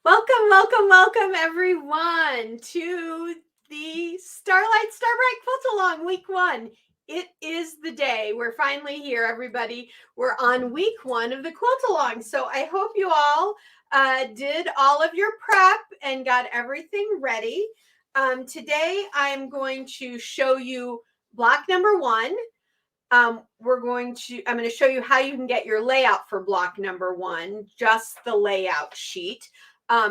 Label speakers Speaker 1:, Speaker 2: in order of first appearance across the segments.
Speaker 1: Welcome everyone to the Starlight Starbright Quilt Along week 1. It is the day. We're finally here, everybody. We're on week 1 of the Quilt Along. So I hope you all did all of your prep and got everything ready. Today I'm going to show you block number 1. I'm going to show you how you can get your layout for block number 1, just the layout sheet,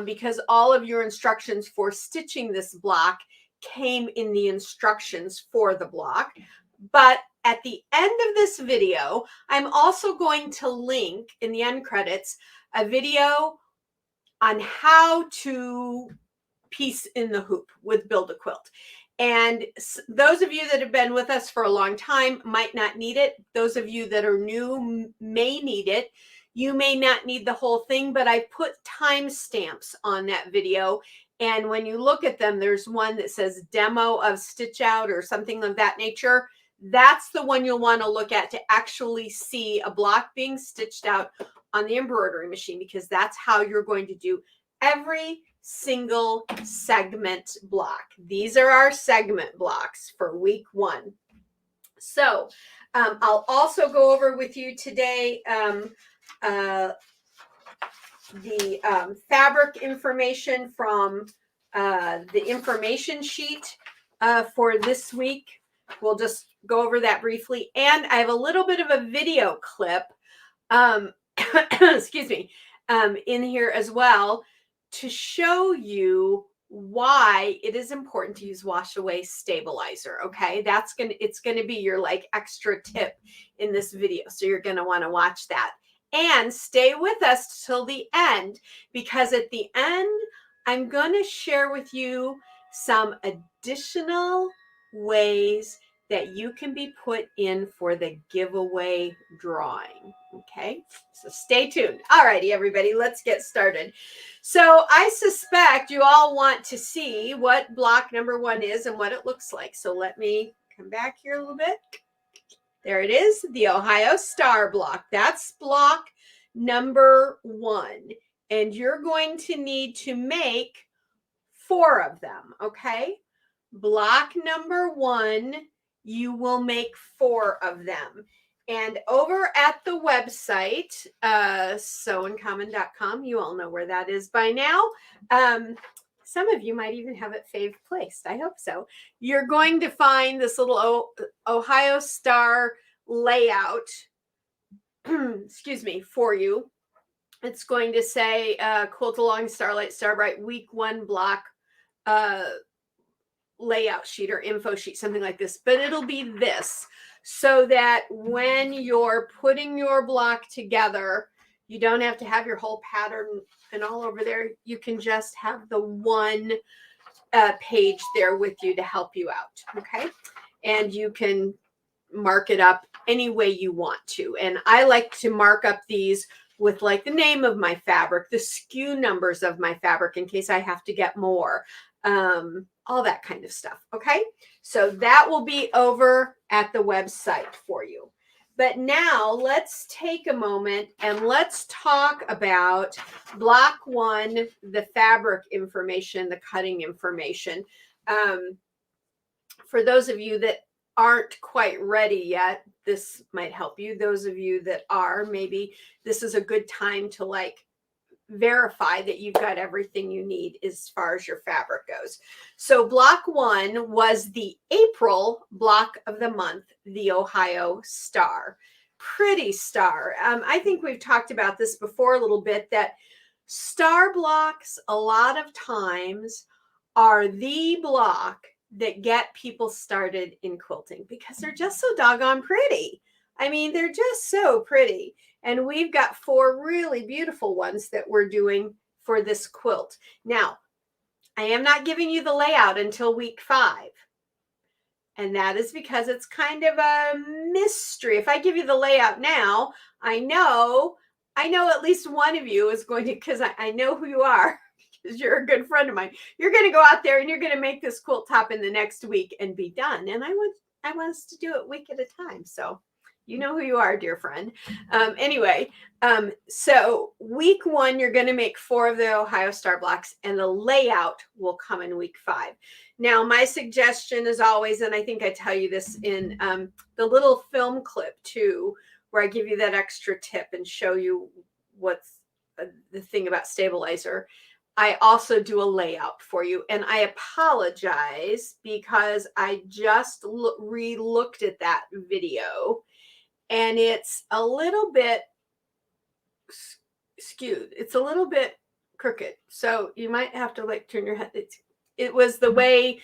Speaker 1: because all of your instructions for stitching this block came in the instructions for the block. But at the end of this video, I'm also going to link in the end credits a video on how to piece in the hoop with Build a Quilt. And those of you that have been with us for a long time might not need it. Those of you that are new may need it. You may not need the whole thing, but I put timestamps on that video. And when you look at them, there's one that says demo of stitch out or something of that nature. That's the one you'll want to look at to actually see a block being stitched out on the embroidery machine, because that's how you're going to do every single segment block. These are our segment blocks for week 1. So I'll also go over with you today the fabric information from the information sheet for this week. We'll just go over that briefly. And I have a little bit of a video clip, excuse me, in here as well, to show you why it is important to use wash away stabilizer. Okay, it's gonna be your like extra tip in this video, so you're gonna want to watch that and stay with us till the end, because at the end I'm going to share with you some additional ways that you can be put in for the giveaway drawing. Okay, so stay tuned. All righty, everybody, let's get started. So I suspect you all want to see what block number 1 is and what it looks like. So let me come back here a little bit. There it is, the Ohio Star block. That's block number 1. And you're going to need to make 4 of them, okay? Block number 1, you will make 4 of them. And over at the website, sewandcommon.com, you all know where that is by now. Some of you might even have it fave placed. I hope so. You're going to find this little Ohio Star layout, excuse me, for you. It's going to say Quilt Along Starlight Starbright week 1 block layout sheet or info sheet, something like this. But it'll be this, so that when you're putting your block together, you don't have to have your whole pattern and all over there. You can just have the one page there with you to help you out, okay? And you can mark it up any way you want to. And I like to mark up these with like the name of my fabric, the SKU numbers of my fabric in case I have to get more, all that kind of stuff, okay? So that will be over at the website for you. But now let's take a moment and let's talk about block 1, the fabric information, the cutting information. For those of you that aren't quite ready yet, this might help you. Those of you that are, maybe this is a good time to like verify that you've got everything you need as far as your fabric goes. So block 1 was the April block of the month, the Ohio Star. Pretty star. I think we've talked about this before a little bit, that star blocks a lot of times are the block that get people started in quilting because they're just so doggone pretty. I mean, they're just so pretty. And we've got 4 really beautiful ones that we're doing for this quilt. Now, I am not giving you the layout until week 5. And that is because it's kind of a mystery. If I give you the layout now, I know at least one of you is going to, because I know who you are, because you're a good friend of mine. You're going to go out there and you're going to make this quilt top in the next week and be done. And I want us to do it week at a time. So You know who you are, dear friend. Anyway, so week 1, you're going to make 4 of the Ohio Star blocks, and the layout will come in week 5. Now, my suggestion is always, and I think I tell you this in the little film clip too, where I give you that extra tip and show you what's the thing about stabilizer. I also do a layout for you, and I apologize because I just re-looked at that video and it's a little bit skewed. It's a little bit crooked. So you might have to like turn your head. It was the way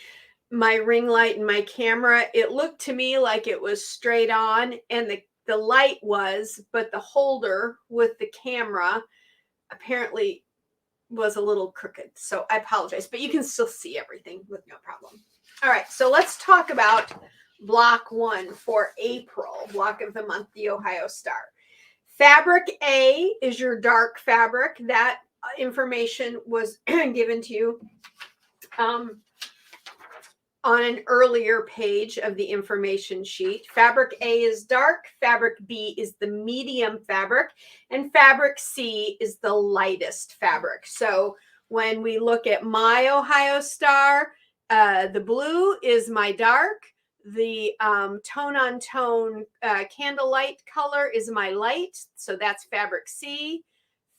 Speaker 1: my ring light and my camera, it looked to me like it was straight on, and the light was, but the holder with the camera apparently was a little crooked. So I apologize, but you can still see everything with no problem. All right, so let's talk about block 1 for April, block of the month, the Ohio Star. Fabric A is your dark fabric. That information was given to you on an earlier page of the information sheet. Fabric A is dark, fabric B is the medium fabric, and fabric C is the lightest fabric. So when we look at my Ohio Star, the blue is my dark, the tone-on-tone candlelight color is my light, so that's fabric C,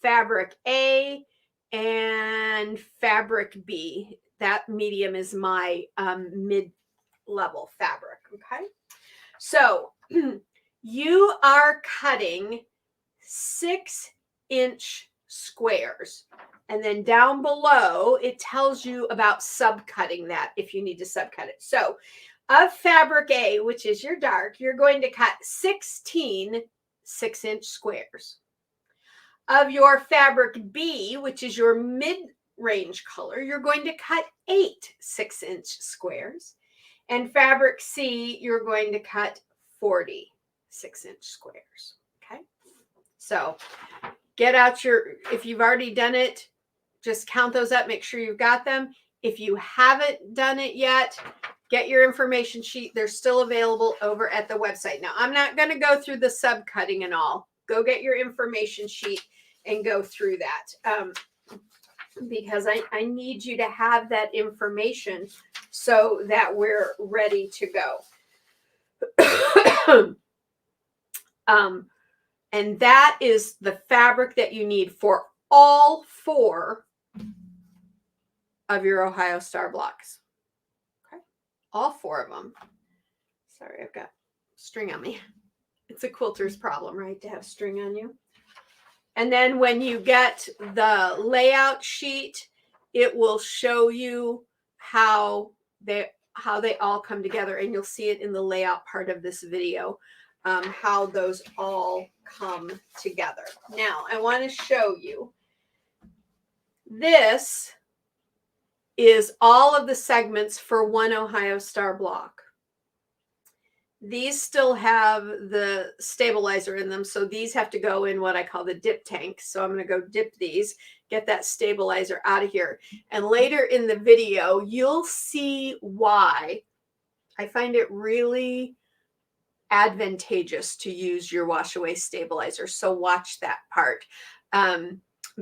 Speaker 1: fabric A, and fabric B. That medium is my mid-level fabric, okay? So you are cutting 6-inch squares. And then down below, it tells you about subcutting that if you need to subcut it. So of fabric A, which is your dark, you're going to cut 16 6-inch squares. Of your fabric B, which is your mid-range color, you're going to cut 8 6-inch squares. And fabric C, you're going to cut 40 6-inch squares. Okay. So get out if you've already done it, just count those up, make sure you've got them. If you haven't done it yet, get your information sheet. They're still available over at the website. Now, I'm not going to go through the subcutting and all. Go get your information sheet and go through that because I need you to have that information so that we're ready to go. And that is the fabric that you need for all 4 of your Ohio Star blocks. Okay, all 4 of them. Sorry, I've got string on me. It's a quilter's problem, right, to have string on you. And then when you get the layout sheet, it will show you how they all come together, and you'll see it in the layout part of this video, how those all come together. Now, I want to show you. This is all of the segments for one Ohio Star block. These still have the stabilizer in them, so these have to go in what I call the dip tank. So I'm going to go dip these, get that stabilizer out of here. And later in the video, you'll see why I find it really advantageous to use your wash away stabilizer. So watch that part.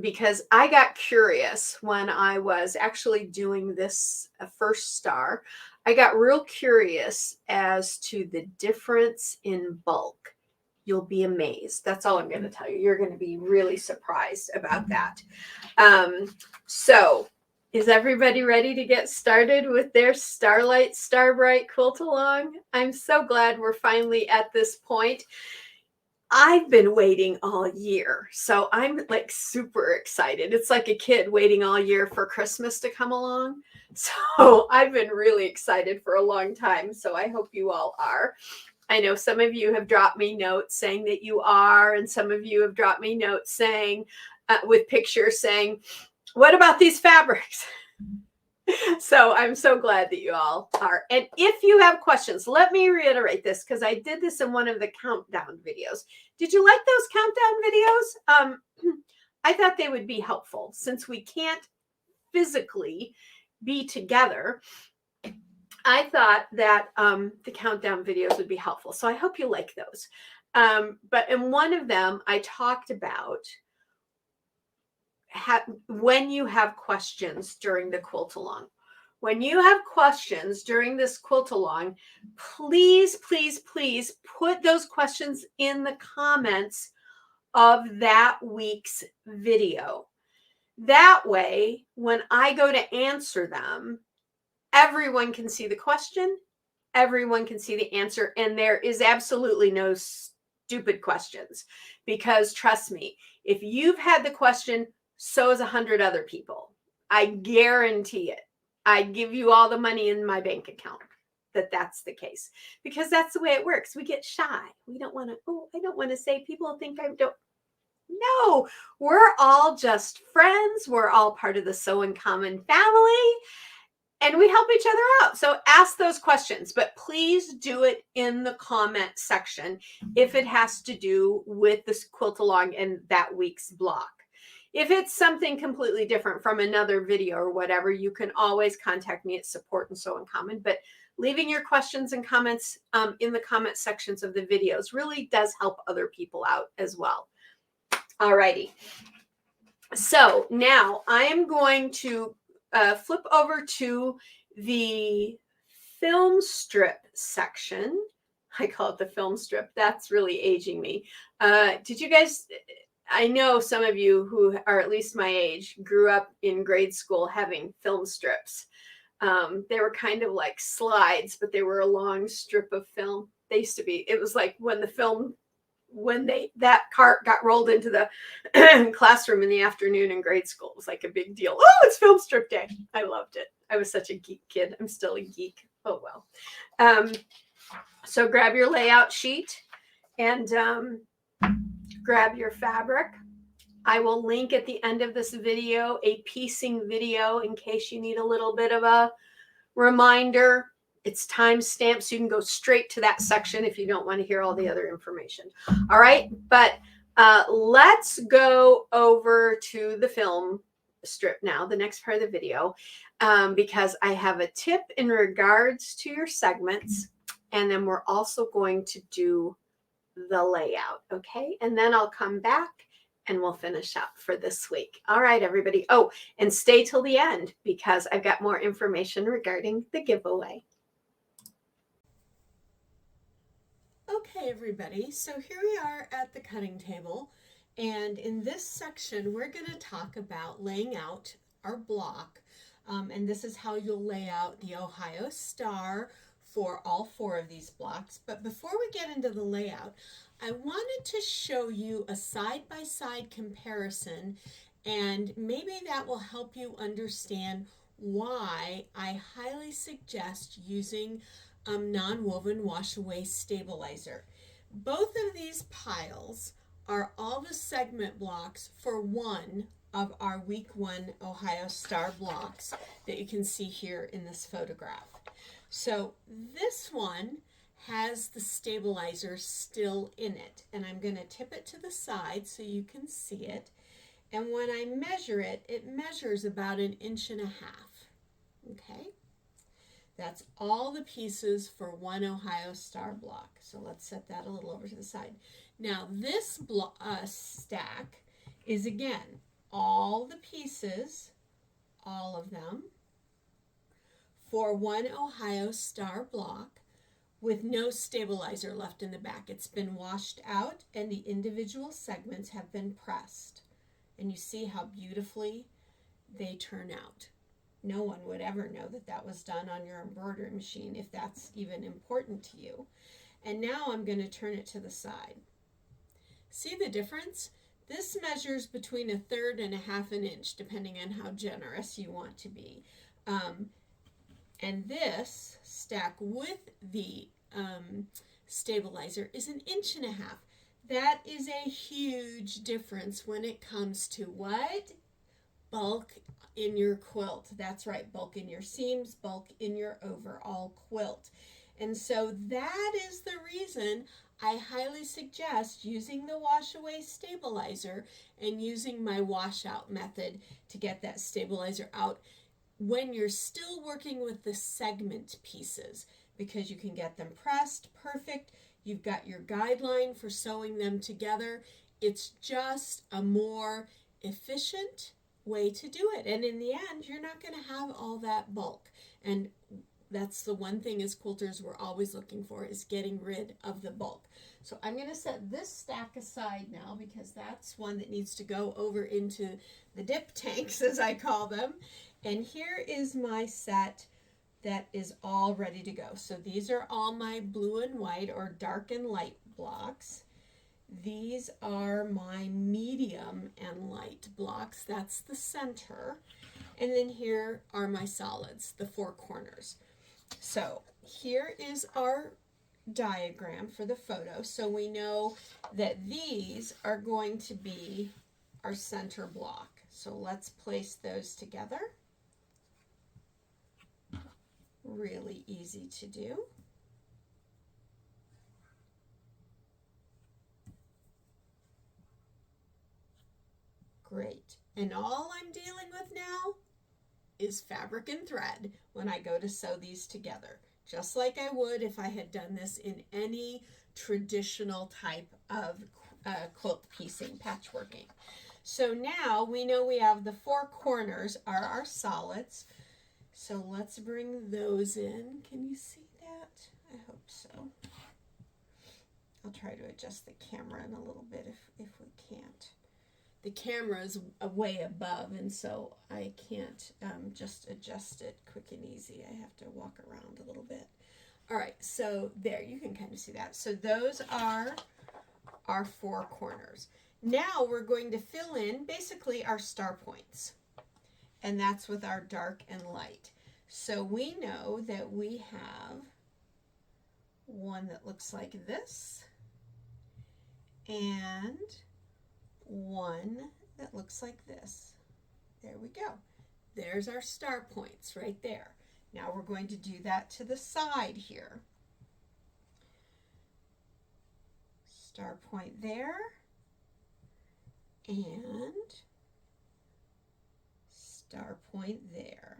Speaker 1: Because I got curious when I was actually doing this first star. I got real curious as to the difference in bulk. You'll be amazed. That's all I'm going to tell you. You're going to be really surprised about that. So is everybody ready to get started with their Starlight, Starbright quilt along? I'm so glad we're finally at this point. I've been waiting all year, so I'm like super excited. It's like a kid waiting all year for Christmas to come along. So I've been really excited for a long time. So I hope you all are. I know some of you have dropped me notes saying that you are, and some of you have dropped me notes saying, with pictures saying, what about these fabrics? So I'm so glad that you all are. And if you have questions, let me reiterate this because I did this in one of the countdown videos. Did you like those countdown videos? I thought they would be helpful since we can't physically be together. I thought that the countdown videos would be helpful. So I hope you like those. But in one of them, I talked about when you have questions during the quilt along. When you have questions during this quilt along, please, please, please put those questions in the comments of that week's video. That way, when I go to answer them, everyone can see the question, everyone can see the answer, and there is absolutely no stupid questions, because trust me, if you've had the question, so has 100 other people. I guarantee it. I give you all the money in my bank account that's the case, because that's the way it works. We get shy. We don't want to, I don't want to say, people think I don't. No, we're all just friends. We're all part of the Sew in Common family, and we help each other out. So ask those questions, but please do it in the comment section if it has to do with this quilt along and that week's block. If it's something completely different from another video or whatever, you can always contact me at support and Sew in Common. But leaving your questions and comments in the comment sections of the videos really does help other people out as well. Alrighty. So now I am going to flip over to the film strip section. I call it the film strip. That's really aging me. Did you guys, I know some of you who are at least my age grew up in grade school having film strips. They were kind of like slides, but they were a long strip of film. They used to be, it was like when the film, when that cart got rolled into the classroom in the afternoon in grade school, it was like a big deal. Oh, it's film strip day. I loved it. I was such a geek kid. I'm still a geek. Oh, well. So grab your layout sheet and grab your fabric. I will link at the end of this video a piecing video in case you need a little bit of a reminder. It's time stamped, so you can go straight to that section if you don't want to hear all the other information. All right, but let's go over to the film strip now, the next part of the video, because I have a tip in regards to your segments, and then we're also going to do the layout, okay? And then I'll come back and we'll finish up for this week. All right, everybody. Oh, and stay till the end because I've got more information regarding the giveaway. Okay, everybody, so here we are at the cutting table, and in this section we're going to talk about laying out our block, and this is how you'll lay out the Ohio Star for all 4 of these blocks. But before we get into the layout, I wanted to show you a side-by-side comparison, and maybe that will help you understand why I highly suggest using non-woven wash away stabilizer. Both of these piles are all the segment blocks for one of our week 1 Ohio Star blocks that you can see here in this photograph. So this one has the stabilizer still in it, and I'm going to tip it to the side so you can see it. And when I measure it, it measures about 1.5 inches. Okay? That's all the pieces for one Ohio Star block. So let's set that a little over to the side. Now this stack is again all the pieces, all of them, for one Ohio Star block with no stabilizer left in the back. It's been washed out and the individual segments have been pressed. And you see how beautifully they turn out. No one would ever know that that was done on your embroidery machine if that's even important to you. And now I'm going to turn it to the side. See the difference? This measures between 1/3 and 1/2 inch, depending on how generous you want to be. And this stack with the stabilizer is 1.5 inches. That is a huge difference when it comes to what? Bulk in your quilt. That's right, bulk in your seams, bulk in your overall quilt. And so that is the reason I highly suggest using the wash away stabilizer and using my washout method to get that stabilizer out when you're still working with the segment pieces, because you can get them pressed perfect, You've got your guideline for sewing them together. It's just a more efficient way to do it. And in the end, you're not going to have all that bulk. And that's the one thing as quilters we're always looking for, is getting rid of the bulk. So I'm going to set this stack aside now, because that's one that needs to go over into the dip tanks, as I call them. And here is my set that is all ready to go. So these are all my blue and white, or dark and light blocks. These are my medium and light blocks. That's the center. And then here are my solids, the 4 corners. So here is our diagram for the photo. So we know that these are going to be our center block. So let's place those together. Really easy to do. Great. And all I'm dealing with now is fabric and thread when I go to sew these together, just like I would if I had done this in any traditional type of quilt piecing, patchworking. So now we know we have the 4 corners are our solids. So let's bring those in. Can you see that? I hope so. I'll try to adjust the camera in a little bit if we can't. The camera is way above, and so I can't just adjust it quick and easy. I have to walk around a little bit. All right, so there, you can kind of see that. So those are our 4 corners. Now we're going to fill in basically our star points, and that's with our dark and light. So we know that we have one that looks like this, and one that looks like this. There we go. There's our star points right there. Now we're going to do that to the side here. Star point there, and star point there.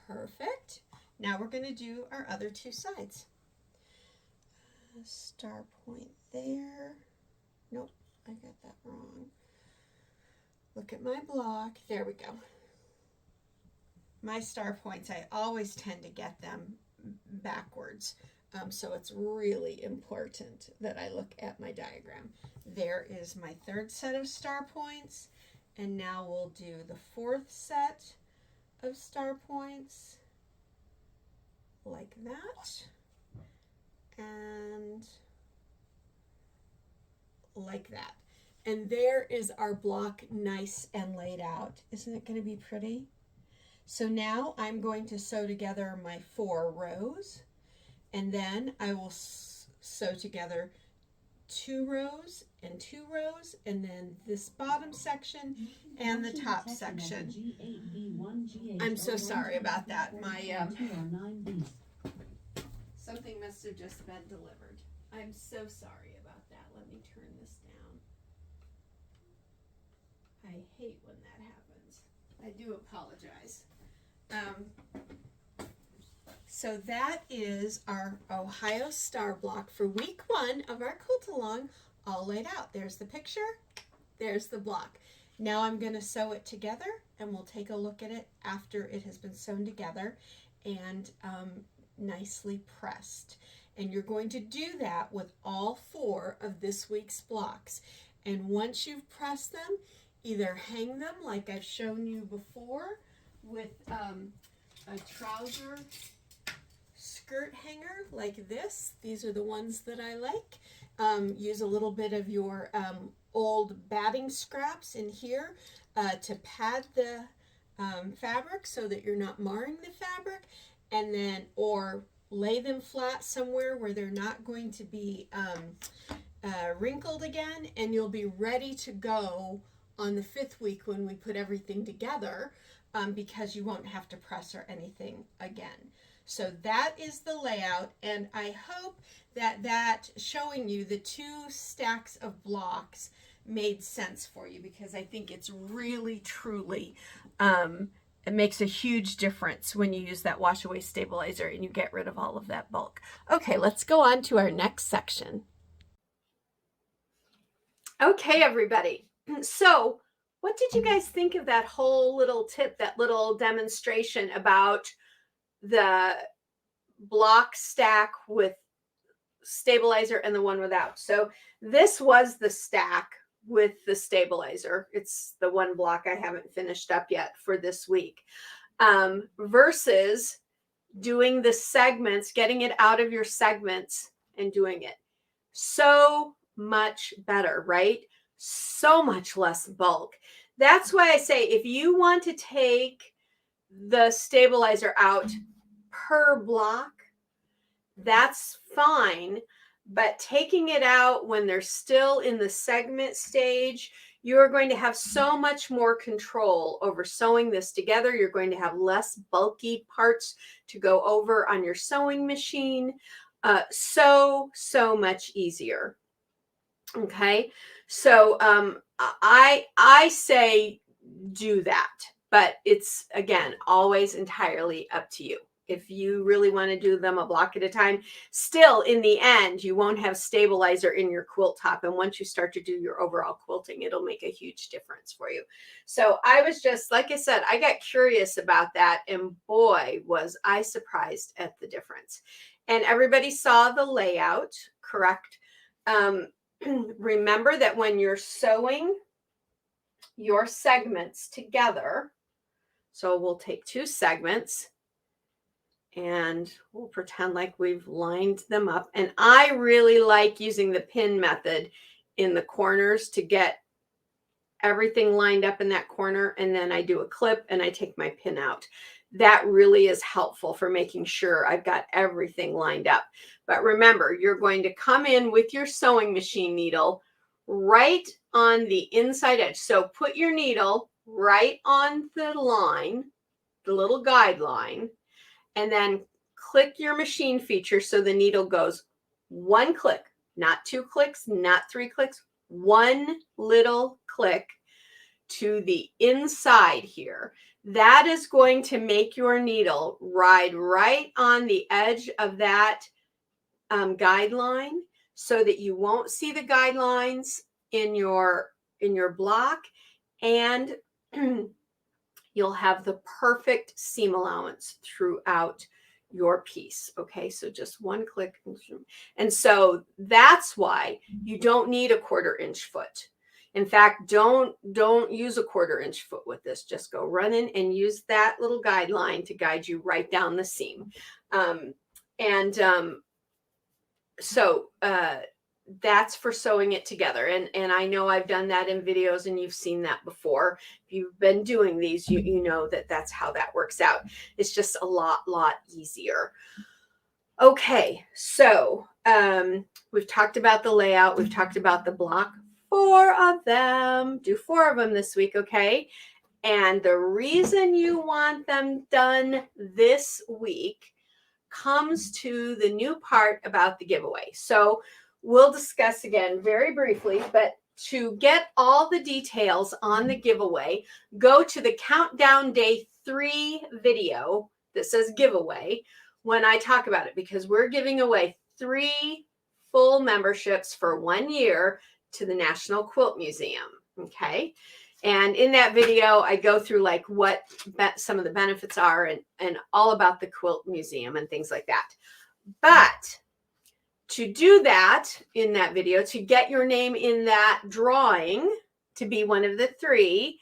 Speaker 1: Perfect. Now we're going to do our other 2 sides. Star point there. Nope, I got that wrong. Look at my block. There we go. My star points, I always tend to get them backwards. So it's really important that I look at my diagram. There is my 3rd set of star points. And now we'll do the 4th set of star points like that. And like that. And there is our block, nice and laid out. Isn't it going to be pretty? So now I'm going to sew together my 4 rows, and then I will sew together 2 rows and 2 rows, and then this bottom section and the top section. I'm so sorry about that. My something must have just been delivered. I'm so sorry about that. Let me turn this down. I hate when that happens. I do apologize. So that is our Ohio Star block for week 1 of our quilt along, all laid out. There's the picture, there's the block. Now I'm going to sew it together, and we'll take a look at it after it has been sewn together and nicely pressed. And you're going to do that with all 4 of this week's blocks. And once you've pressed them, either hang them like I've shown you before with a trouser skirt hanger like this. These are the ones that I like. Use a little bit of your old batting scraps in here to pad the fabric so that you're not marring the fabric, and then or lay them flat somewhere where they're not going to be wrinkled again, and you'll be ready to go on the 5th week when we put everything together, because you won't have to press or anything again. So that is the layout, and I hope that showing you the 2 stacks of blocks made sense for you, because I think it's really truly It makes a huge difference when you use that wash away stabilizer and you get rid of all of that bulk. Okay, let's go on to our next section. Okay, everybody. So what did you guys think of that whole little tip, that little demonstration about the block stack with stabilizer and the one without? So this was the stack with the stabilizer. It's the one block I haven't finished up yet for this week. Versus doing the segments, getting it out of your segments and doing it. So much better, right? So much less bulk. That's why I say if you want to take the stabilizer out per block, that's fine. But taking it out when they're still in the segment stage, you're going to have so much more control over sewing this together. You're going to have less bulky parts to go over on your sewing machine. So much easier. Okay, so I say do that, but it's, again, always entirely up to you. If you really want to do them a block at a time, still in the end, you won't have stabilizer in your quilt top. And once you start to do your overall quilting, it'll make a huge difference for you. So I was just, like I said, I got curious about that. And boy, was I surprised at the difference. And everybody saw the layout, correct? Remember that when you're sewing your segments together, so we'll take two segments and we'll pretend like we've lined them up. And I really like using the pin method in the corners to get everything lined up in that corner. And then I do a clip and I take my pin out. That really is helpful for making sure I've got everything lined up. But remember, you're going to come in with your sewing machine needle right on the inside edge. So put your needle right on the line, the little guideline, and then click your machine feature so the needle goes one click, not two clicks, not three clicks, one little click to the inside here. That is going to make your needle ride right on the edge of that guideline so that you won't see the guidelines in your block, and you'll have the perfect seam allowance throughout your piece. Okay, so just one click. And so that's why you don't need a 1/4 inch foot. In fact, don't use a 1/4 inch foot with this. Just go running and use that little guideline to guide you right down the seam. So that's for sewing it together. And I know I've done that in videos and you've seen that before. If you've been doing these, you know that that's how that works out. It's just a lot easier. Okay, so we've talked about the layout. We've talked about the block. 4 of them. Do 4 of them this week, okay? And the reason you want them done this week comes to the new part about the giveaway. So we'll discuss again very briefly, but to get all the details on the giveaway, go to the Countdown Day 3 video that says giveaway when I talk about it, because we're giving away 3 full memberships for 1 year to the National Quilt Museum. Okay. And in that video, I go through like what some of the benefits are and all about the Quilt Museum and things like that. But to do that in that video, to get your name in that drawing to be one of the 3,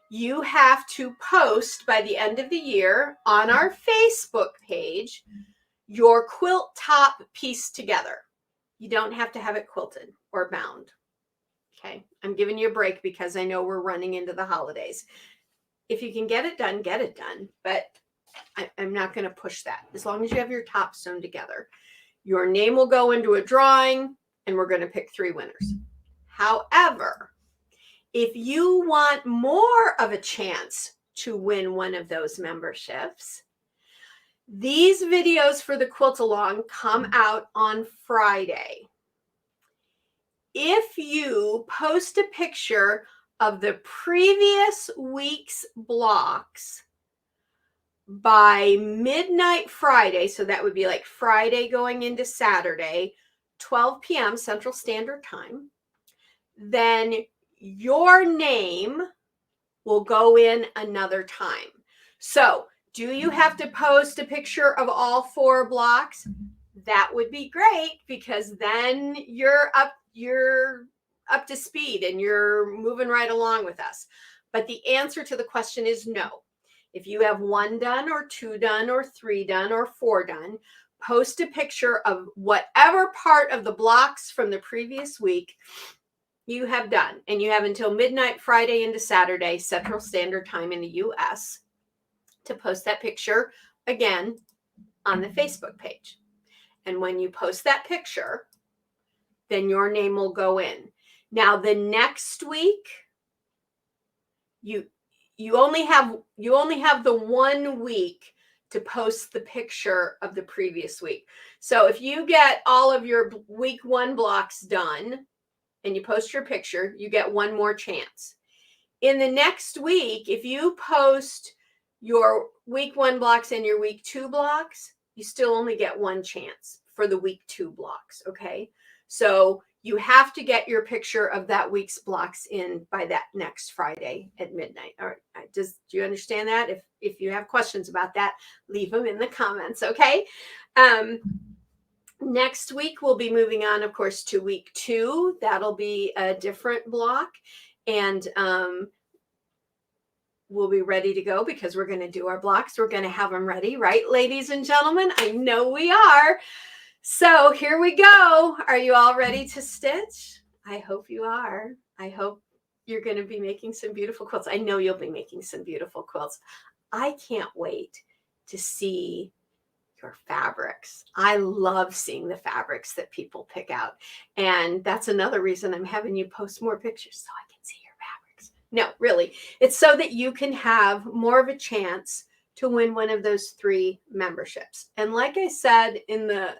Speaker 1: you have to post by the end of the year on our Facebook page your quilt top piece together. You don't have to have it quilted or bound. Okay, I'm giving you a break because I know we're running into the holidays. If you can get it done, get it done. But I'm not going to push that. As long as you have your top sewn together, your name will go into a drawing and we're going to pick 3 winners. However, if you want more of a chance to win one of those memberships, these videos for the quilt along come out on Friday. If you post a picture of the previous week's blocks by midnight Friday, so that would be like Friday going into Saturday, 12 p.m. Central Standard Time, then your name will go in another time. So, do you have to post a picture of all 4 blocks? That would be great, because then you're up to speed and you're moving right along with us. But the answer to the question is no. If you have 1 done or 2 done or 3 done or 4 done, post a picture of whatever part of the blocks from the previous week you have done. And you have until midnight Friday into Saturday, Central Standard Time in the US, to post that picture again on the Facebook page. And when you post that picture, then your name will go in. Now, the next week, you only have the 1 week to post the picture of the previous week. So if you get all of your week 1 blocks done and you post your picture, you get 1 more chance. In the next week, if you post your week 1 blocks and your week 2 blocks, you still only get 1 chance for the week 2 blocks, okay? So you have to get your picture of that week's blocks in by that next Friday at midnight. All right, do you understand that? If you have questions about that, leave them in the comments, okay? Next week, we'll be moving on, of course, to week 2. That'll be a different block. And we'll be ready to go because we're going to do our blocks. We're going to have them ready, right, ladies and gentlemen? I know we are. So here we go. Are you all ready to stitch? I hope you are. I hope you're going to be making some beautiful quilts. I know you'll be making some beautiful quilts. I can't wait to see your fabrics. I love seeing the fabrics that people pick out. And that's another reason I'm having you post more pictures so I can see your fabrics. No, really. It's so that you can have more of a chance to win one of those 3 memberships. And like I said in the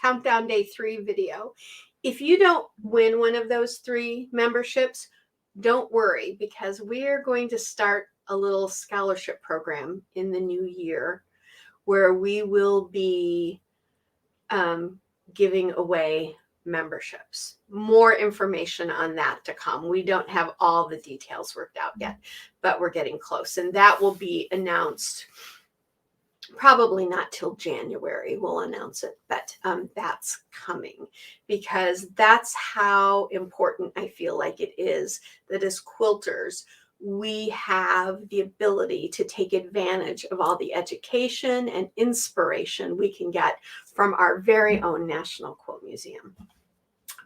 Speaker 1: Countdown Day 3 video, if you don't win one of those 3 memberships, don't worry, because we are going to start a little scholarship program in the new year where we will be giving away memberships. More information on that to come. We don't have all the details worked out yet, but we're getting close. And that will be announced probably not till January. We'll announce it, but that's coming, because that's how important I feel like it is that as quilters, we have the ability to take advantage of all the education and inspiration we can get from our very own National Quilt Museum.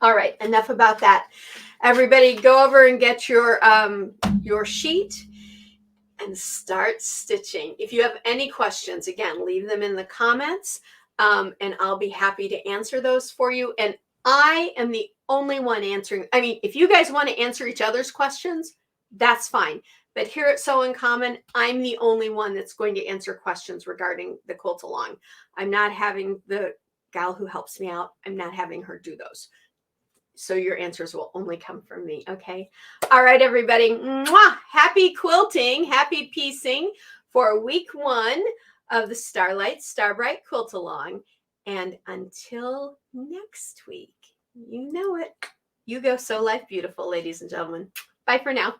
Speaker 1: All right, enough about that. Everybody go over and get your sheet and start stitching. If you have any questions, again, leave them in the comments, and I'll be happy to answer those for you. And I am the only one answering. I mean, if you guys want to answer each other's questions, that's fine. But here at Sew Uncommon, I'm the only one that's going to answer questions regarding the quilt along. I'm not having the gal who helps me out, I'm not having her do those. So your answers will only come from me, okay? All right, everybody. Mwah! Happy quilting, happy piecing for week 1 of the Starlight Starbright Quilt Along. And until next week, you know it. You go sew life beautiful, ladies and gentlemen. Bye for now.